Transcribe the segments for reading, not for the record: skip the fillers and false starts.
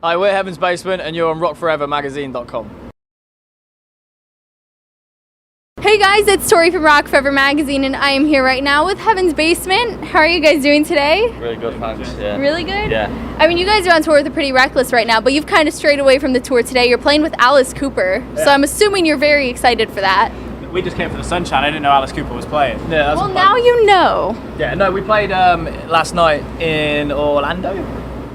Hi, we're Heaven's Basement, and you're on rockforevermagazine.com. Hey guys, it's Tori from Rock Forever Magazine, and I am here right now with Heaven's Basement. How are you guys doing today? Really good, thanks. Yeah. Really good? Yeah. I mean, you guys are on tour with the Pretty Reckless right now, but you've kind of strayed away from the tour today. You're playing with Alice Cooper, so I'm assuming you're very excited for that. We just came for the Sunshine. I didn't know Alice Cooper was playing. Yeah, Well, now you know. Yeah, no, we played last night in Orlando,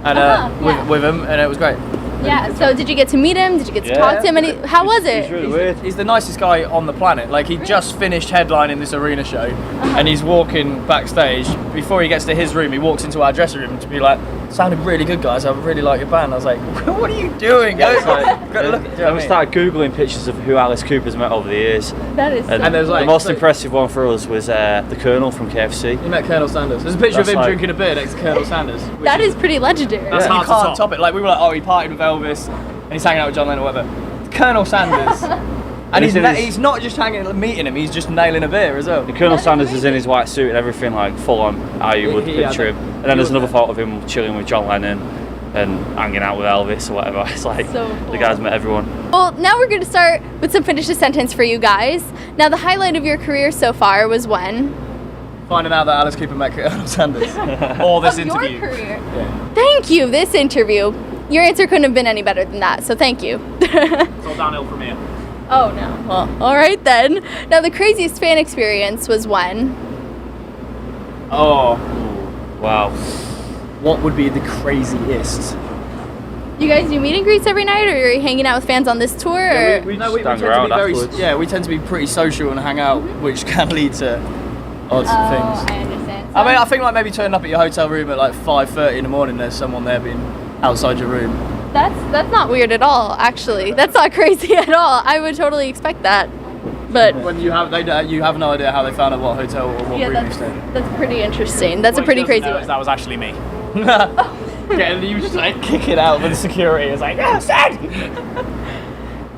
and yeah. with him, and it was great. Yeah, so did you get to meet him? Did you get to talk to him? How was it? He's really weird. He's the nicest guy on the planet. Like, he just finished headlining this arena show, and he's walking backstage. Before he gets to his room, he walks into our dressing room to be like, "Sounded really good, guys. I really like your band." I was like, "What are you doing?" Yeah, it's like, And we started Googling pictures of who Alice Cooper's met over the years. That is And there's like- the most like- impressive one for us was the Colonel from KFC. He met Colonel Sanders. There's a picture of That's him like- drinking a beer next to Colonel Sanders. That is pretty legendary. That's You hard to can't top. top it. Like, we were like, oh, he partied with Elvis, and he's hanging out with John Lennon or whatever. Colonel Sanders. And he's not just meeting him, he's just nailing a beer as well. And Colonel Sanders is in his white suit and everything, like full on how you would He had picture that. him. And then there's another photo of him chilling with John Lennon and hanging out with Elvis or whatever. It's like So cool. the guy's met everyone. Well, now we're going to start with some Finish a Sentence for you guys. Now, the highlight of your career so far was when? Finding out that Alice Cooper met Colonel Sanders. All this Of interview. your career. Yeah. Thank you, this interview. Your answer couldn't have been any better than that, so thank you. It's all downhill from here. Oh, no. Well, all right then. Now, the craziest fan experience was when? Oh, Wow. what would be the craziest? You guys do meet and greets every night, or are you hanging out with fans on this tour? Or? We No, we stand tend to be around very, afterwards. yeah, we tend to be pretty social and hang out, which can lead to odd things. I understand. I mean, I think like maybe turning up at your hotel room at like 5:30 in the morning, there's someone there being outside your room. That's not weird at all, actually. That's not crazy at all. I would totally expect that. But When you have no idea how they found out what hotel or what yeah, room you stayed. that's pretty interesting. That's a pretty crazy one. That was actually me. Yeah, you just like kick it out with the security. It's like, yeah, Sid!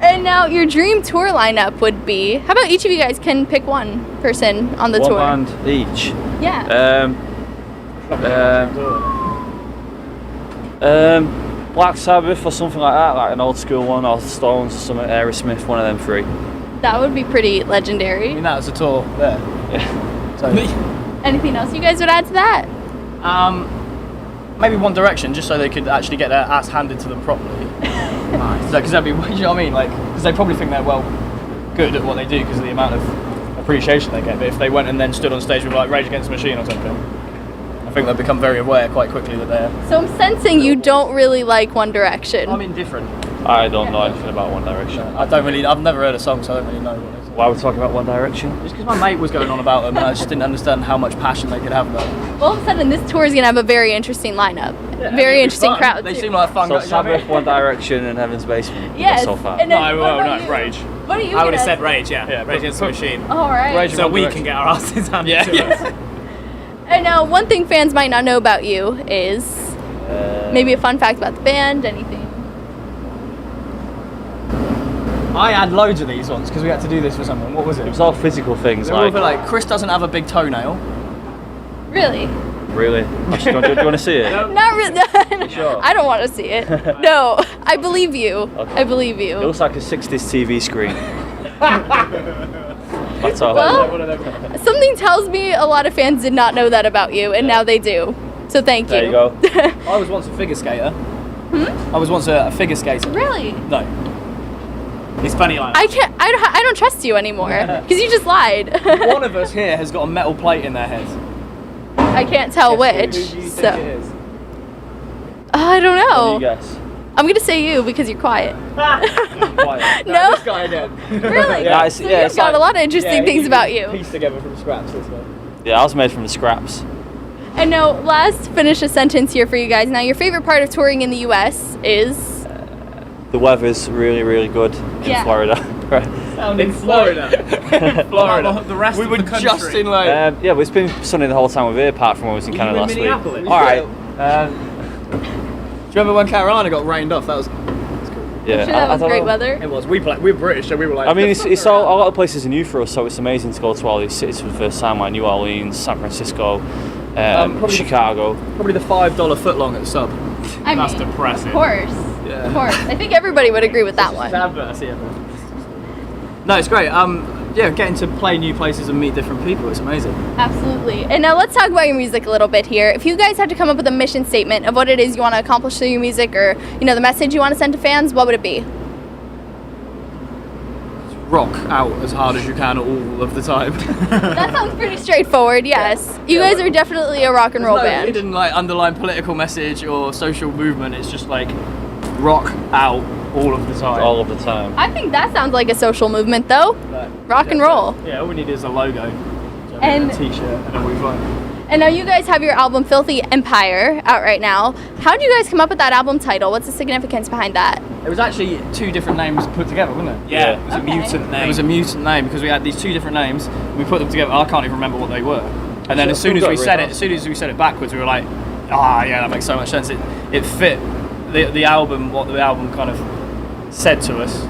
And now your dream tour lineup would be, how about each of you guys can pick one person on the One tour? band each. Yeah. Black Sabbath or something like that, like an old school one, or Stones or something, Aerosmith, one of them three. That would be pretty I legendary. mean, that's a tour there. Yeah. So, Anything else you guys would add to that? maybe One Direction, just so they could actually get their ass handed to them properly. Nice. Because that'd be, you know what I mean? Like, because they probably think they're good at what they do because of the amount of appreciation they get. But if they went and then stood on stage with like Rage Against the Machine or something, I think they'd become very aware quite quickly that they're. So I'm sensing you don't really like One Direction. I'm indifferent. I don't know anything about One Direction. I've never heard a song, so I don't really know what it is. Why are we talking about One Direction? Just because my mate was going on about them, and I just didn't understand how much passion they could have about them. All of a sudden, this tour is going to have a very interesting lineup. Yeah, Very it'd be interesting fun. crowd. They too. seem like fun So guys. you know what I Sabbath, mean? One Direction, and Heaven's Basement. Yes. So far. And then, No, what about no, you? Rage. What are you I would have gonna- said Rage, yeah. Rage Against the Machine. All right. Rage So One we Direction. can get our asses handed Yeah, to yeah. us. And now, one thing fans might not know about you is maybe a fun fact about the band, anything. I had loads of these ones because we had to do this for something. What was it? It was all physical things, They were all like, like Chris doesn't have a big toenail. Really? really? Actually, do you want to see it? Not really. Sure. I don't want to see it. No, I believe you. Okay. I believe It you. looks like a 60s TV screen. That's all. Well, something tells me a lot of fans did not know that about you, and now they do. So thank you. There you go. I was once a figure skater. I was once a figure skater. Really? No. It's funny like I can't. I don't trust you anymore because you just lied. One of us here has got a metal plate in their head. I can't tell which. Who do you think So it is? I don't What do know. you guess? I'm gonna say you because you're quiet. Quiet. No? This guy again. Really? Yeah, it's- So yeah, you've it's got like- a lot of interesting things about you. Pieced together from scraps, this one. Yeah, I was made from the scraps. And now, last finish a sentence here for you guys. Now, your favorite part of touring in the U.S. is? The weather's really, really good in Yeah. Florida. Right. In Florida. Florida. The rest We of were the country. just in like. Yeah, well, it's been sunny the whole time we're here, apart from when we was in Were Canada you in last Minneapolis? week. All right. Do you remember when Carolina got rained off? That was. Yeah, Sure, that was don't great know. weather. It was. We're British, so we were like. I mean, it's all, a lot of places are new for us, so it's amazing to go to all these cities for the first time, like New Orleans, San Francisco, probably- Chicago. Probably the $5 footlong at the sub. I That's mean, depressing. of course. Yeah. Of course. I think everybody would agree with that one. No, it's great. Yeah, getting to play new places and meet different people, it's amazing. Absolutely. And now let's talk about your music a little bit here. If you guys had to come up with a mission statement of what it is you want to accomplish through your music, or the message you want to send to fans, what would it be? Rock out as hard as you can all of the time. That sounds pretty straightforward. Yes, you guys are definitely a rock and roll There's no band. hidden underlying political message or social movement. It's just rock out all of the time. All of the time. I think that sounds like a social movement, though. Rock and roll. Yeah, all we need is a logo, And- a t-shirt, and then we're fine. And now you guys have your album Filthy Empire out right now. How did you guys come up with that album title? What's the significance behind that? It was actually 2 different names put together, wasn't it? Yeah, it was Okay. a mutant name. It was a mutant name because we had these 2 different names. We put them together. I can't even remember what they were. And then as soon as we said it backwards, we were like, yeah, that makes so much sense. It fit the album, what the album kind of said to us,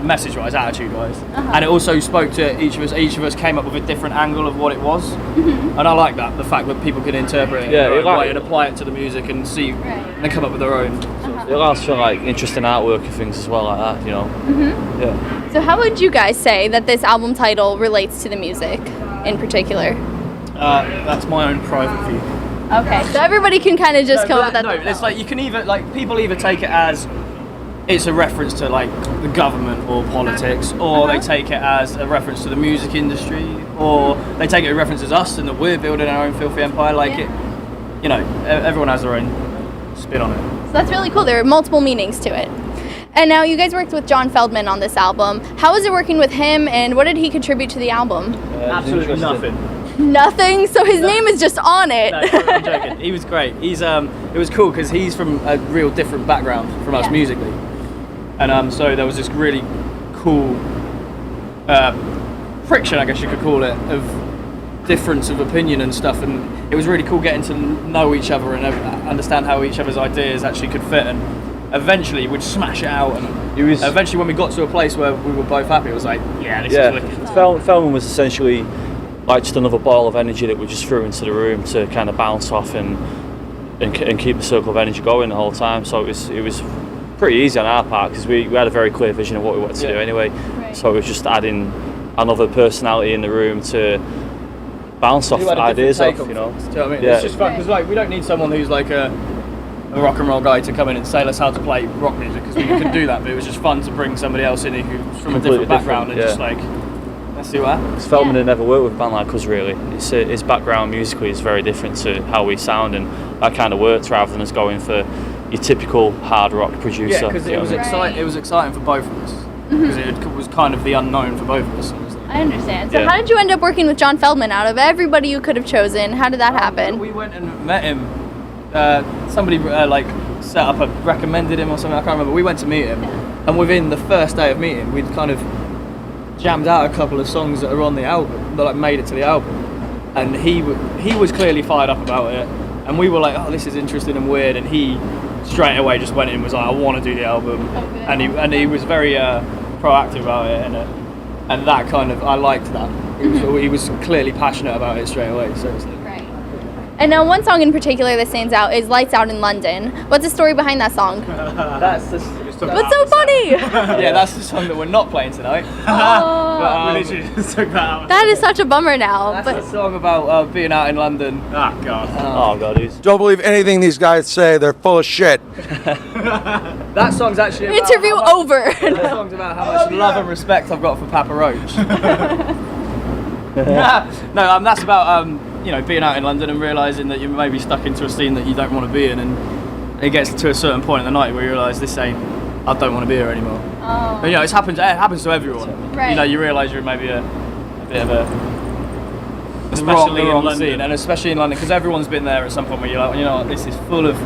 message-wise, attitude-wise, and it also spoke to each of us. Each of us came up with a different angle of what it was, and I like that. The fact that people can interpret it in their own way and apply it to the music and see and come up with their own. It allows for interesting artwork and things as well like that, Yeah. So how would you guys say that this album title relates to the music in particular? That's my own private view. Okay, so everybody can kind of just come up with that. No, it's you can either people either take it as it's a reference to the government or politics, or they take it as a reference to the music industry, or they take it as a reference as us and that we're building our own filthy empire. Everyone has their own spin on it. So that's really cool. There are multiple meanings to it. And now you guys worked with John Feldman on this album. How was it working with him, and what did he contribute to the album? Absolutely nothing. Nothing. So his name is just on it. No, I'm joking. He was great. It was cool because he's from a real different background from us musically. And so there was this really cool friction, I guess you could call it, of difference of opinion and stuff. And it was really cool getting to know each other and understand how each other's ideas actually could fit. And eventually we'd smash it out. And eventually when we got to a place where we were both happy, it was like, this is wicked. Feldman was essentially just another ball of energy that we just threw into the room to kind of bounce off and keep the circle of energy going the whole time. So it was pretty easy on our part because we had a very clear vision of what we wanted to do anyway. Right. So it was just adding another personality in the room to bounce off ideas off, Do you know what I mean? Yeah. It's just fun because we don't need someone who's a rock and roll guy to come in and say us how to play rock music, because we could do that, but it was just fun to bring somebody else in who's from a different background and just let's see what happens. Feldman had never worked with a band like us really. His background musically is very different to how we sound, and that kind of worked rather than us going for your typical hard rock producer. Yeah, because it was exciting. It was exciting for both of us because it was kind of the unknown for both of us. I understand. So how did you end up working with John Feldman? Out of everybody you could have chosen, how did that happen? We went and met him. Somebody set up recommended him or something. I can't remember. We went to meet him, and within the first day of meeting, we'd kind of jammed out a couple of songs that are on the album that made it to the album, and he was clearly fired up about it, and we were like, oh, this is interesting and weird, and he straight away just went in and was like, I want to do the album, and he was very proactive about it, and that kind of, I liked that. He was clearly passionate about it straight away. So right. And now one song in particular that stands out is Lights Out in London. What's the story behind that song? What's so funny? Yeah, that's the song that we're not playing tonight. That is such a bummer now. That's the song about being out in London. Oh God. Oh God, Don't believe anything these guys say. They're full of shit. That song's actually about Interview over. That song's about how much love and respect I've got for Papa Roach. No, that's about being out in London and realising that you're maybe stuck into a scene that you don't want to be in, and it gets to a certain point in the night where you realise I don't want to be here anymore. Oh. But, it happens to everyone. Right. You realise you're maybe a bit of Especially in wrong London. scene, and especially in London, because everyone's been there at some point where you're like, what, this is full of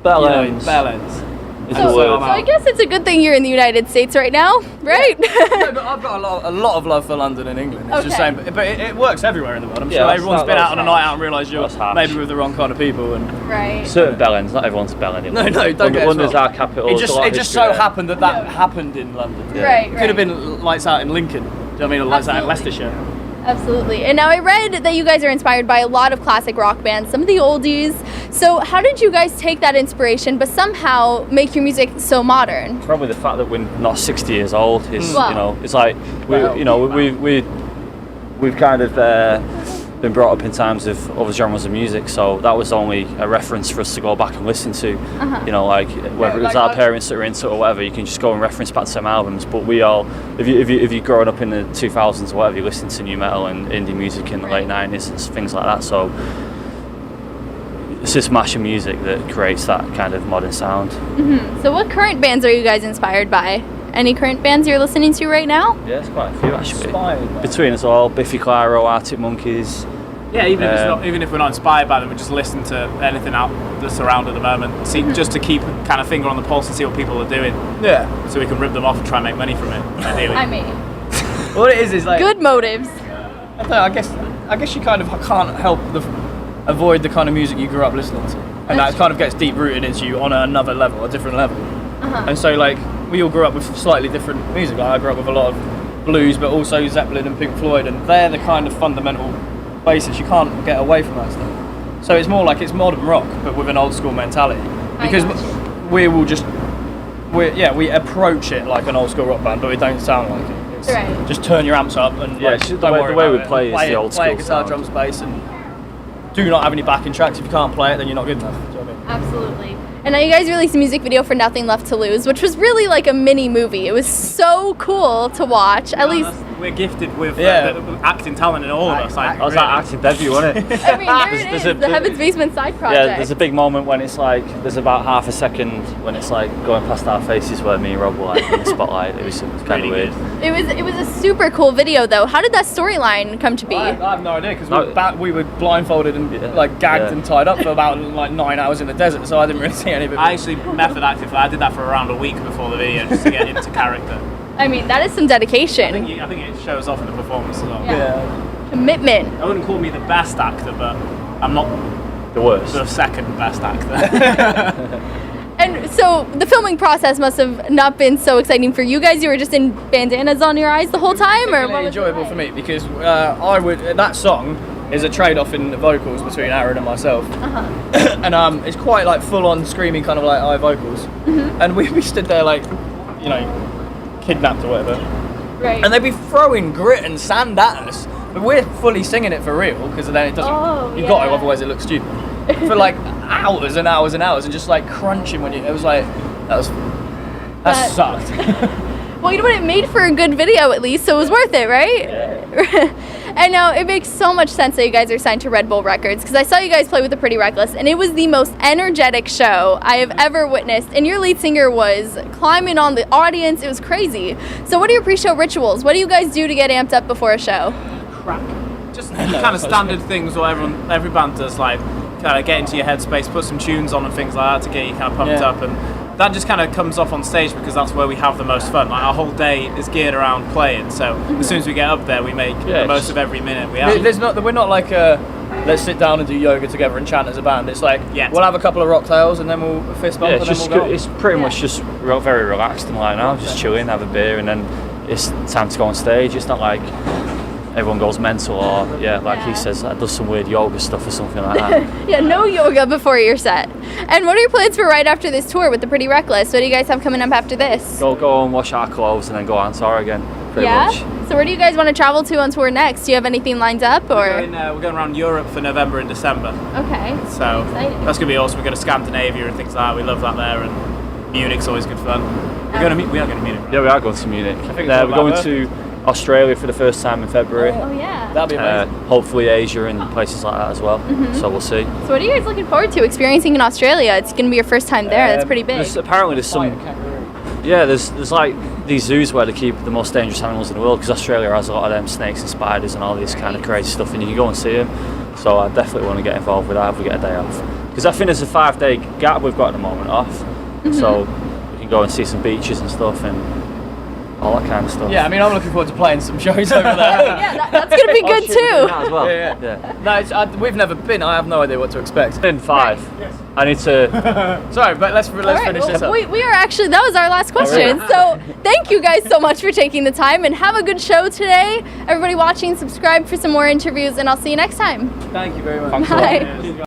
bell ends. bell ends. So I guess it's a good thing you're in the United States right now, right? No, but I've got a lot of love for London and England. It's just saying, but it works everywhere in the world. I'm sure everyone's been out on a night out and realised you're maybe with the wrong kind of people. And Right. Certain bell ends, not everyone's bell end. No, don't get us London's wrong. our capital. It just so happened that happened in London. Right. It could have been Lights Out in Lincoln. Do you know what I mean? Or Lights Out in Absolutely. Leicestershire. Absolutely. And now I read that you guys are inspired by a lot of classic rock bands, some of the oldies. So how did you guys take that inspiration but somehow make your music so modern? Probably the fact that we're not 60 years old is, Wow. you know, it's like we've kind of been brought up in times of other genres of music, so that was only a reference for us to go back and listen to. You know, like whether it was our parents that were into it or whatever, you can just go and reference back to some albums. But we all, if you're growing up in the 2000s or whatever, you listen to new metal and indie music in the late 90s and things like that. So it's this mash of music that creates that kind of modern sound. So what current bands are you guys inspired by? Any current bands you're listening to right now? Yeah, there's quite a few actually. Inspired. Between us all, Biffy Clyro, Arctic Monkeys. Yeah, even if we're not inspired by them, we just listen to anything out that's around at the moment. See, just to keep a kind of finger on the pulse and see what people are doing, Yeah. so we can rip them off and try and make money from it. Ideally. I mean, What it is like good motives. I don't know, I guess you kind of can't help avoid the kind of music you grew up listening to, and that kind of gets deep rooted into you on another level, a different level. And so like we all grew up with slightly different music. Like, I grew up with a lot of blues, but also Zeppelin and Pink Floyd, and they're the kind of fundamental basis. You can't get away from that stuff. So it's more like it's modern rock, but with an old school mentality. Because we approach it like an old school rock band, but we don't sound like it. It's Right. Just turn your amps up and Yeah, like, it's just don't worry the way about we it. play is the old play school guitar, sound. drums, bass, and do not have any backing tracks. If you can't play it, then you're not good enough. Do you know what I mean? Absolutely. And now you guys released a music video for Nothing Left to Lose, which was really like a mini movie. It was so cool to watch. At least, we're gifted with Yeah. the acting talent in all of us. Like, That was that acting debut, wasn't it? I mean, there it is, the Heaven's Basement side project. Yeah, there's a big moment when it's like, there's about half a second when it's like going past our faces where me and Rob were like in the spotlight. It was kind of weird. It was a super cool video though. How did that storyline come to be? I have no idea because we were blindfolded and like gagged Yeah. and tied up for about like 9 hours in the desert, so I didn't really see any of it. I actually method acted. I did that for around a week before the video just to get into character. I mean, that is some I dedication. think it shows off in the performance as well. Yeah. Commitment. I wouldn't call me the best actor, but I'm not The worst. the second best actor. And so the filming process must have not been so exciting for you guys. You were just in bandanas on your eyes the whole time, or Particularly what was it enjoyable like? for me because that song is a trade-off in the vocals between Aaron and myself, and it's quite like full-on screaming kind of like high vocals, and we stood there like, you know, kidnapped or whatever, Right. and they'd be throwing grit and sand at us, but we're fully singing it for real because then it doesn't. Oh, You've got to, yeah. otherwise it looks stupid. For like hours and hours and hours, and just like crunching when it was like that That- sucked. Well, you know what? It made for a good video at least, so it was worth it, right? And now it makes so much sense that you guys are signed to Red Bull Records because I saw you guys play with the Pretty Reckless, and it was the most energetic show I have ever witnessed. And your lead singer was climbing on the audience; it was crazy. So, what are your pre-show rituals? What do you guys do to get amped up before a show? Crack. Just kind of standard things what every band does, like kind of get into your headspace, put some tunes on and things like that to get you kind of pumped up, and that just kind of comes off on stage because that's where we have the most fun. Like our whole day is geared around playing, so as soon as we get up there, we make the most of every minute we have. We're not like let's sit down and do yoga together and chant as a band. It's like we'll have a couple of rocktails and then we'll fist bump Yeah, and it's then just we'll go. it's pretty much just very relaxed and like now, just chilling, have a beer, and then it's time to go on stage. It's not like everyone goes mental or like he says, does some weird yoga stuff or something like that. Yeah, no yoga before your set. And what are your plans for right after this tour with the Pretty Reckless? What do you guys have coming up after this? Go and wash our clothes and then go on tour again. Pretty much. So where do you guys want to travel to on tour next? Do you have anything lined up or? We're going around Europe for November and December. Okay. So Exciting. that's gonna be awesome. We're going to Scandinavia and things like that. We love that there, and Munich's always good fun. We are going to Munich. Yeah, we are going to Munich. think it's We're all going about to Australia for the first time in February. Oh yeah. That'd be amazing. Hopefully Asia and places like that as well. So we'll see. So what are you guys looking forward to experiencing in Australia? It's going to be your first time there. That's pretty big. Apparently there's some. Yeah, there's like these zoos where they keep the most dangerous animals in the world because Australia has a lot of them snakes and spiders and all this kind of crazy stuff, and you can go and see them. So I definitely want to get involved with that if we get a day off. Because I think there's a 5-day gap we've got at the moment off, so we can go and see some beaches and stuff and all that kind of stuff. Yeah, I mean, I'm looking forward to playing some shows over there. Yeah, that's gonna be good Oh, shit, we're doing too. that as well. Yeah. No, we've never been. I have no idea what to expect. In 5. I need to. Sorry, but let's All right, finish this up. we are actually, that was our last question. So thank you guys so much for taking the time, and have a good show today. Everybody watching, subscribe for some more interviews, and I'll see you next time. Thank you very much. Thanks a lot. Bye.